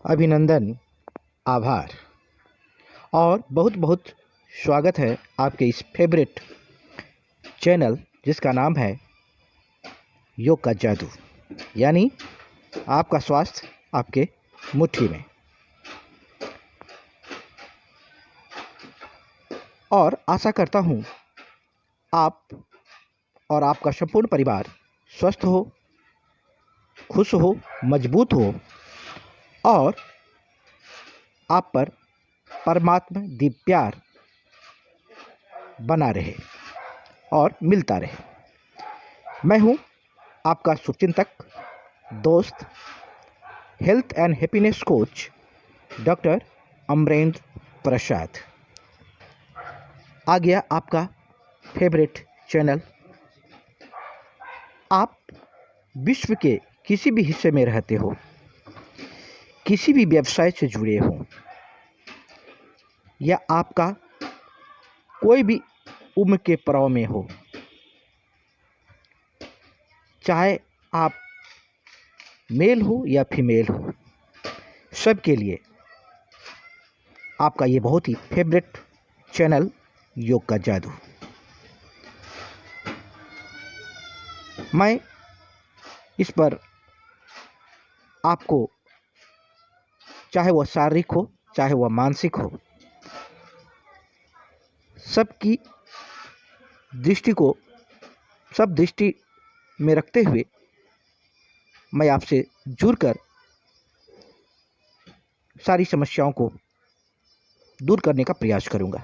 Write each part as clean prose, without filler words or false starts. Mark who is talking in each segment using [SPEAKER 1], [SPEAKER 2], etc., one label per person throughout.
[SPEAKER 1] अभिनंदन, आभार और बहुत बहुत स्वागत है आपके इस फेवरेट चैनल जिसका नाम है योग का जादू। यानी आपका स्वास्थ्य आपके मुट्ठी में। और आशा करता हूँ आप और आपका संपूर्ण परिवार स्वस्थ हो, खुश हो, मजबूत हो और आप पर परमात्मा दिव्य प्यार बना रहे और मिलता रहे। मैं हूँ आपका शुभचिंतक, दोस्त, health and happiness coach doctor Amarendra Prasad. आ गया आपका फेवरेट चैनल। आप विश्व के किसी भी हिस्से में रहते हो, किसी भी व्यवसाय से जुड़े हो या आपका कोई भी उम्र के पड़ाव में हो, चाहे आप मेल हो या फीमेल हो, सबके लिए आपका ये बहुत ही फेवरेट चैनल योग का जादू। मैं इस पर आपको, चाहे वह शारीरिक हो चाहे वह मानसिक हो, सबकी दृष्टि को सब दृष्टि में रखते हुए मैं आपसे जुड़कर सारी समस्याओं को दूर करने का प्रयास करूंगा।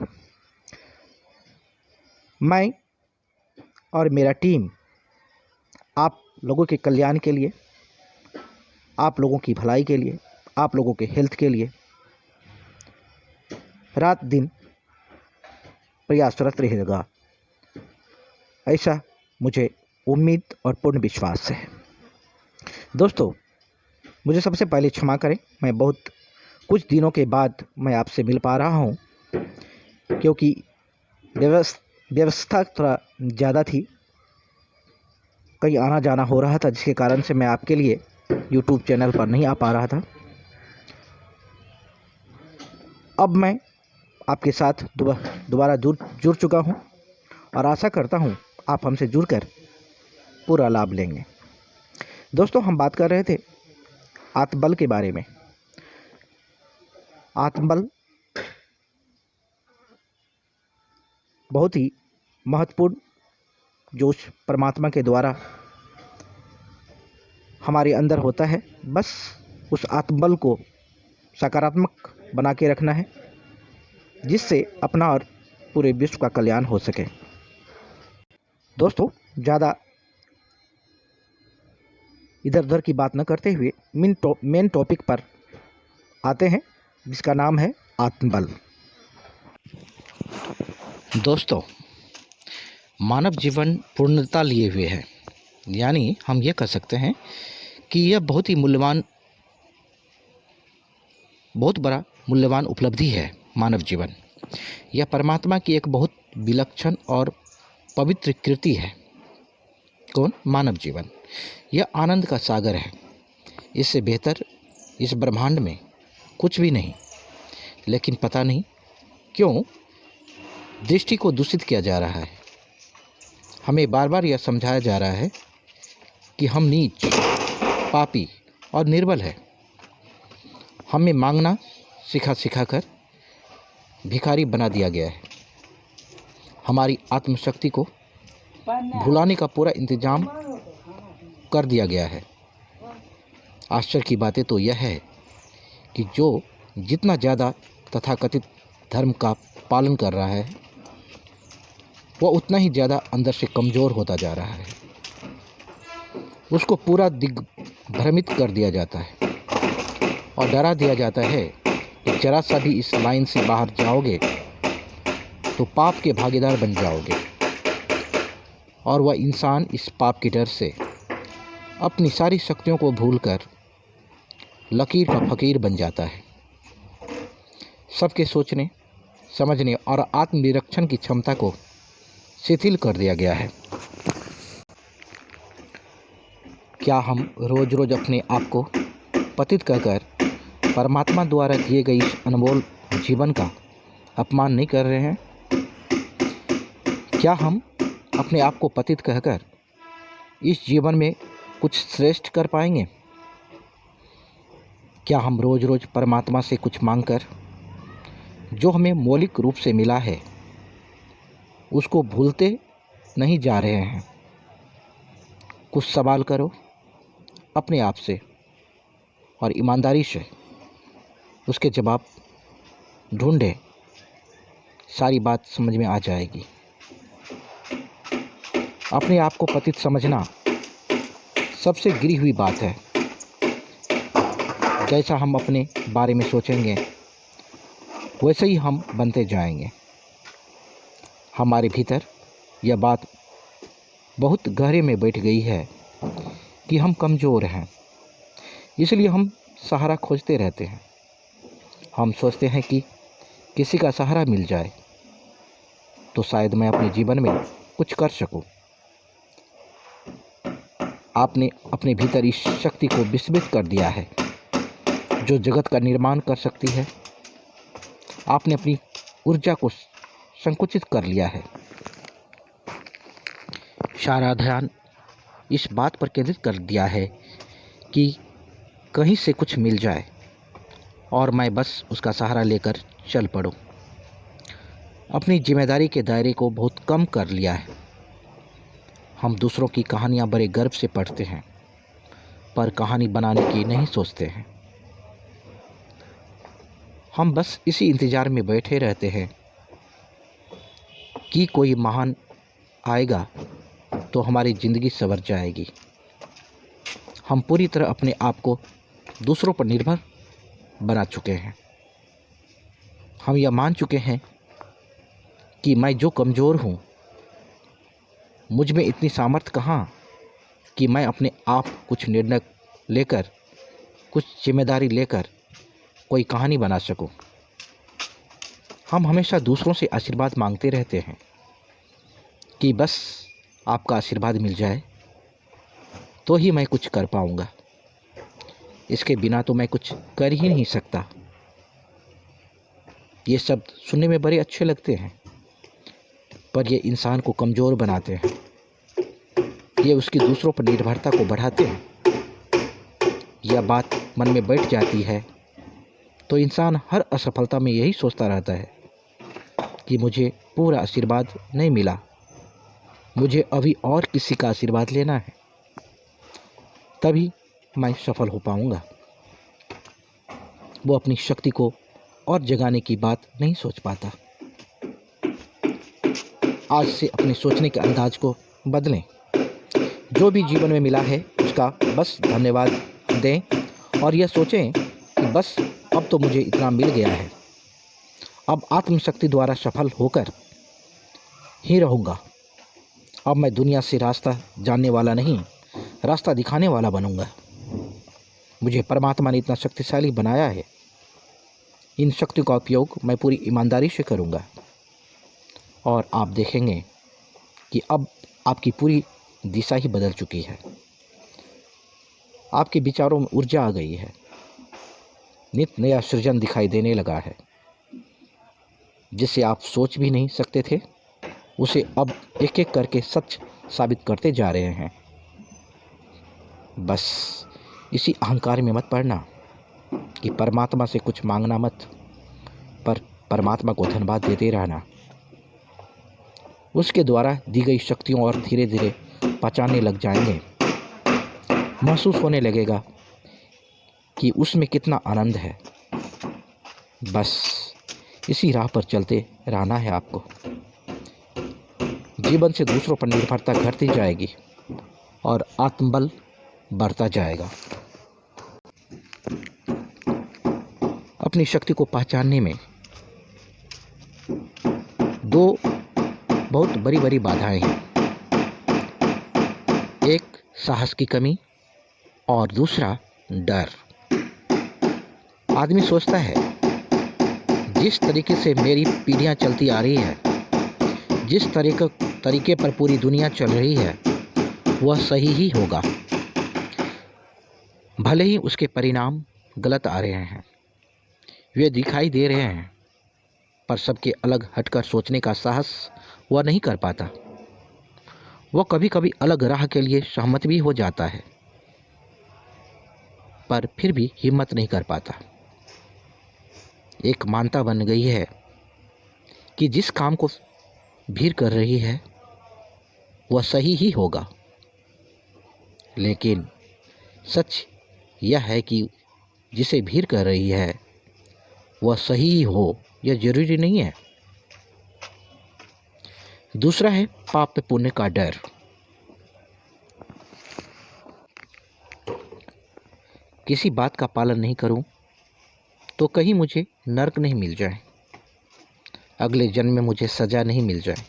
[SPEAKER 1] मैं और मेरा टीम आप लोगों के कल्याण के लिए, आप लोगों की भलाई के लिए, आप लोगों के हेल्थ के लिए रात दिन प्रयासरत रहेगा, ऐसा मुझे उम्मीद और पूर्ण विश्वास है। दोस्तों, मुझे सबसे पहले क्षमा करें, मैं बहुत कुछ दिनों के बाद मैं आपसे मिल पा रहा हूं, क्योंकि व्यवस्था थोड़ा ज़्यादा थी, कहीं आना जाना हो रहा था, जिसके कारण से मैं आपके लिए YouTube चैनल पर नहीं आ पा रहा था। अब मैं आपके साथ दोबारा जुड़ चुका हूं और आशा करता हूं आप हमसे जुड़कर पूरा लाभ लेंगे। दोस्तों, हम बात कर रहे थे आत्मबल के बारे में। आत्मबल बहुत ही महत्वपूर्ण, जो परमात्मा के द्वारा हमारे अंदर होता है। बस उस आत्मबल को सकारात्मक बना के रखना है, जिससे अपना और पूरे विश्व का कल्याण हो सके। दोस्तों, ज़्यादा इधर उधर की बात न करते हुए मेन टॉपिक पर आते हैं, जिसका नाम है आत्मबल। दोस्तों, मानव जीवन पूर्णता लिए हुए है, यानी हम ये कह सकते हैं कि यह बहुत बड़ा मूल्यवान उपलब्धि है। मानव जीवन यह परमात्मा की एक बहुत विलक्षण और पवित्र कृति है। कौन? मानव जीवन। यह आनंद का सागर है। इससे बेहतर इस ब्रह्मांड में कुछ भी नहीं। लेकिन पता नहीं क्यों दृष्टि को दूषित किया जा रहा है। हमें बार बार यह समझाया जा रहा है कि हम नीच, पापी और निर्बल है। हमें मांगना सिखा कर भिखारी बना दिया गया है। हमारी आत्मशक्ति को भुलाने का पूरा इंतजाम कर दिया गया है। आश्चर्य की बातें तो यह है कि जो जितना ज़्यादा तथाकथित धर्म का पालन कर रहा है, वह उतना ही ज़्यादा अंदर से कमज़ोर होता जा रहा है। उसको पूरा दिग्भ्रमित कर दिया जाता है और डरा दिया जाता है कि जरा सा भी इस लाइन से बाहर जाओगे तो पाप के भागीदार बन जाओगे। और वह इंसान इस पाप के डर से अपनी सारी शक्तियों को भूलकर लकीर का फकीर बन जाता है। सबके सोचने, समझने और आत्मनिरीक्षण की क्षमता को शिथिल कर दिया गया है। क्या हम रोज रोज अपने आप को पतित कर परमात्मा द्वारा दिए गए इस अनमोल जीवन का अपमान नहीं कर रहे हैं? क्या हम अपने आप को पतित कहकर इस जीवन में कुछ श्रेष्ठ कर पाएंगे? क्या हम रोज़ रोज़ परमात्मा से कुछ मांगकर जो हमें मौलिक रूप से मिला है उसको भूलते नहीं जा रहे हैं? कुछ सवाल करो अपने आप से और ईमानदारी से उसके जवाब ढूंढे, सारी बात समझ में आ जाएगी। अपने आप को पतित समझना सबसे गिरी हुई बात है। जैसा हम अपने बारे में सोचेंगे वैसे ही हम बनते जाएंगे। हमारे भीतर यह बात बहुत गहरे में बैठ गई है कि हम कमज़ोर हैं, इसलिए हम सहारा खोजते रहते हैं। हम सोचते हैं कि किसी का सहारा मिल जाए तो शायद मैं अपने जीवन में कुछ कर सकूं। आपने अपने भीतर इस शक्ति को विस्मृत कर दिया है जो जगत का निर्माण कर सकती है। आपने अपनी ऊर्जा को संकुचित कर लिया है। सारा ध्यान इस बात पर केंद्रित कर दिया है कि कहीं से कुछ मिल जाए और मैं बस उसका सहारा लेकर चल पड़ूं। अपनी जिम्मेदारी के दायरे को बहुत कम कर लिया है। हम दूसरों की कहानियां बड़े गर्व से पढ़ते हैं पर कहानी बनाने की नहीं सोचते हैं। हम बस इसी इंतज़ार में बैठे रहते हैं कि कोई महान आएगा तो हमारी ज़िंदगी संवर जाएगी। हम पूरी तरह अपने आप को दूसरों पर निर्भर बना चुके हैं। हम यह मान चुके हैं कि मैं जो कमज़ोर हूँ, मुझ में इतनी सामर्थ्य कहाँ कि मैं अपने आप कुछ निर्णय लेकर, कुछ जिम्मेदारी लेकर कोई कहानी बना सकूं। हम हमेशा दूसरों से आशीर्वाद मांगते रहते हैं कि बस आपका आशीर्वाद मिल जाए तो ही मैं कुछ कर पाऊंगा, इसके बिना तो मैं कुछ कर ही नहीं सकता। ये शब्द सुनने में बड़े अच्छे लगते हैं पर ये इंसान को कमज़ोर बनाते हैं। ये उसकी दूसरों पर निर्भरता को बढ़ाते हैं। यह बात मन में बैठ जाती है तो इंसान हर असफलता में यही सोचता रहता है कि मुझे पूरा आशीर्वाद नहीं मिला, मुझे अभी और किसी का आशीर्वाद लेना है, तभी मैं सफल हो पाऊंगा। वो अपनी शक्ति को और जगाने की बात नहीं सोच पाता। आज से अपने सोचने के अंदाज को बदलें। जो भी जीवन में मिला है उसका बस धन्यवाद दें और यह सोचें कि बस अब तो मुझे इतना मिल गया है, अब आत्मशक्ति द्वारा सफल होकर ही रहूँगा। अब मैं दुनिया से रास्ता जानने वाला नहीं, रास्ता दिखाने वाला बनूँगा। मुझे परमात्मा ने इतना शक्तिशाली बनाया है, इन शक्तियों का उपयोग मैं पूरी ईमानदारी से करूँगा और आप देखेंगे कि अब आपकी पूरी दिशा ही बदल चुकी है। आपके विचारों में ऊर्जा आ गई है, नित नया सृजन दिखाई देने लगा है। जिसे आप सोच भी नहीं सकते थे उसे अब एक एक करके सच साबित करते जा रहे हैं। बस इसी अहंकार में मत पड़ना कि परमात्मा से कुछ मांगना मत, पर परमात्मा को धन्यवाद देते रहना। उसके द्वारा दी गई शक्तियों और धीरे धीरे पहचानने लग जाएंगे। महसूस होने लगेगा कि उसमें कितना आनंद है। बस इसी राह पर चलते रहना है आपको। जीवन से दूसरों पर निर्भरता घटती जाएगी और आत्मबल बढ़ता जाएगा। अपनी शक्ति को पहचानने में दो बहुत बड़ी बड़ी बाधाएं हैं। एक साहस की कमी और दूसरा डर। आदमी सोचता है जिस तरीके से मेरी पीढ़ियां चलती आ रही है, जिस तरीके पर पूरी दुनिया चल रही है वह सही ही होगा, भले ही उसके परिणाम गलत आ रहे हैं। वे दिखाई दे रहे हैं, पर सबके अलग हटकर सोचने का साहस वह नहीं कर पाता। वह कभी कभी अलग राह के लिए सहमत भी हो जाता है, पर फिर भी हिम्मत नहीं कर पाता। एक मान्यता बन गई है कि जिस काम को भीड़ कर रही है वह सही ही होगा, लेकिन सच यह है कि जिसे भीड़ कर रही है वह सही ही हो यह जरूरी नहीं है। दूसरा है पाप पुण्य का डर। किसी बात का पालन नहीं करूं तो कहीं मुझे नरक नहीं मिल जाए, अगले जन्म में मुझे सजा नहीं मिल जाए,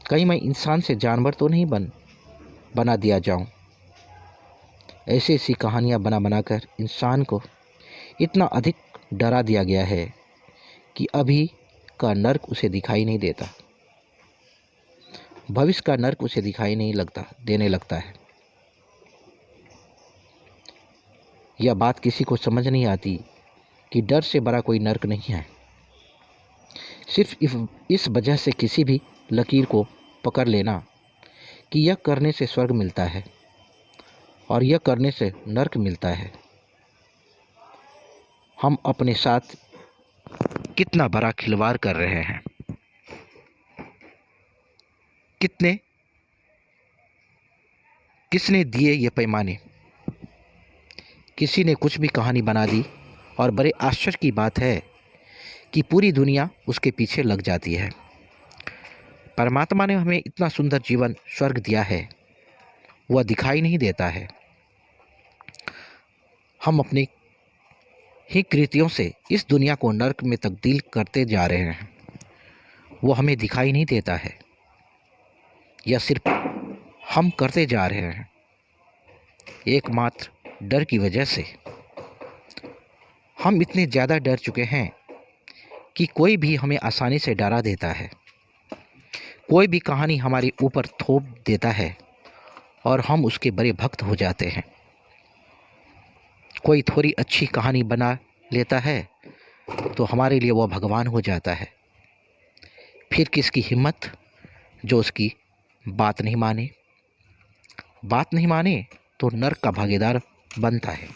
[SPEAKER 1] कहीं मैं इंसान से जानवर तो नहीं बना दिया जाऊं। ऐसी ऐसी कहानियां बना बनाकर इंसान को इतना अधिक डरा दिया गया है कि अभी का नर्क उसे दिखाई नहीं देता, भविष्य का नर्क उसे दिखाई नहीं देने लगता है। यह बात किसी को समझ नहीं आती कि डर से बड़ा कोई नर्क नहीं है। सिर्फ इस वजह से किसी भी लकीर को पकड़ लेना कि यह करने से स्वर्ग मिलता है और यह करने से नर्क मिलता है। हम अपने साथ कितना बड़ा खिलवाड़ कर रहे हैं। किसने दिए ये पैमाने? किसी ने कुछ भी कहानी बना दी और बड़े आश्चर्य की बात है कि पूरी दुनिया उसके पीछे लग जाती है। परमात्मा ने हमें इतना सुंदर जीवन स्वर्ग दिया है, वह दिखाई नहीं देता है। हम अपनी ही कृतियों से इस दुनिया को नर्क में तब्दील करते जा रहे हैं, वो हमें दिखाई नहीं देता है। यह सिर्फ हम करते जा रहे हैं, एकमात्र डर की वजह से। हम इतने ज़्यादा डर चुके हैं कि कोई भी हमें आसानी से डरा देता है, कोई भी कहानी हमारे ऊपर थोप देता है और हम उसके बड़े भक्त हो जाते हैं। कोई थोड़ी अच्छी कहानी बना लेता है तो हमारे लिए वह भगवान हो जाता है। फिर किसकी हिम्मत जो उसकी बात नहीं माने तो नर्क का भागीदार बनता है।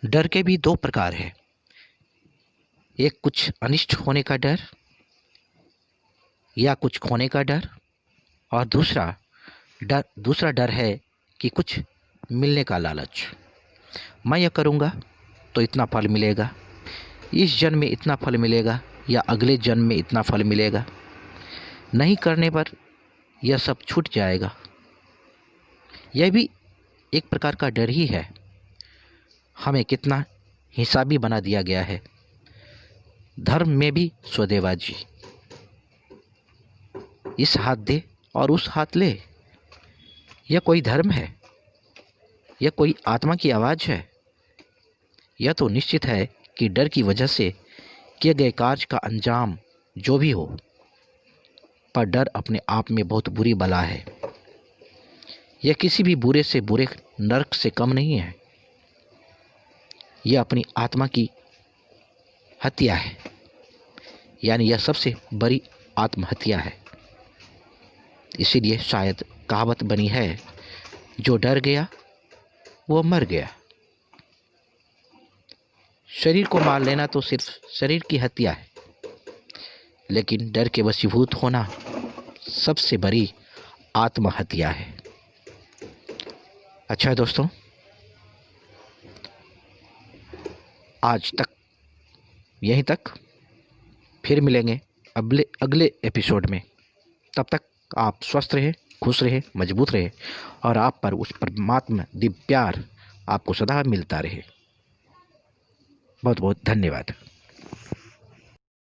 [SPEAKER 1] डर के भी दो प्रकार हैं, एक कुछ अनिष्ट होने का डर या कुछ खोने का डर, और दूसरा डर है कि कुछ मिलने का लालच। मैं यह करूँगा तो इतना फल मिलेगा, इस जन्म में इतना फल मिलेगा या अगले जन्म में इतना फल मिलेगा, नहीं करने पर यह सब छूट जाएगा। यह भी एक प्रकार का डर ही है। हमें कितना हिसाबी बना दिया गया है। धर्म में भी सौदेबाजी, इस हाथ दे और उस हाथ ले, यह कोई धर्म है? यह कोई आत्मा की आवाज़ है? यह तो निश्चित है कि डर की वजह से किए गए कार्य का अंजाम जो भी हो, पर डर अपने आप में बहुत बुरी बला है। यह किसी भी बुरे से बुरे नरक से कम नहीं है। यह अपनी आत्मा की हत्या है, यानी यह सबसे बड़ी आत्महत्या है। इसीलिए शायद कहावत बनी है, जो डर गया वो मर गया। शरीर को मार लेना तो सिर्फ शरीर की हत्या है, लेकिन डर के वशीभूत होना सबसे बड़ी आत्महत्या है। अच्छा दोस्तों, आज तक यहीं तक, फिर मिलेंगे अगले एपिसोड में। तब तक आप स्वस्थ रहे, खुश रहे, मजबूत रहे और आप पर उस परमात्मा दिव्य प्यार आपको सदा मिलता रहे। बहुत बहुत धन्यवाद।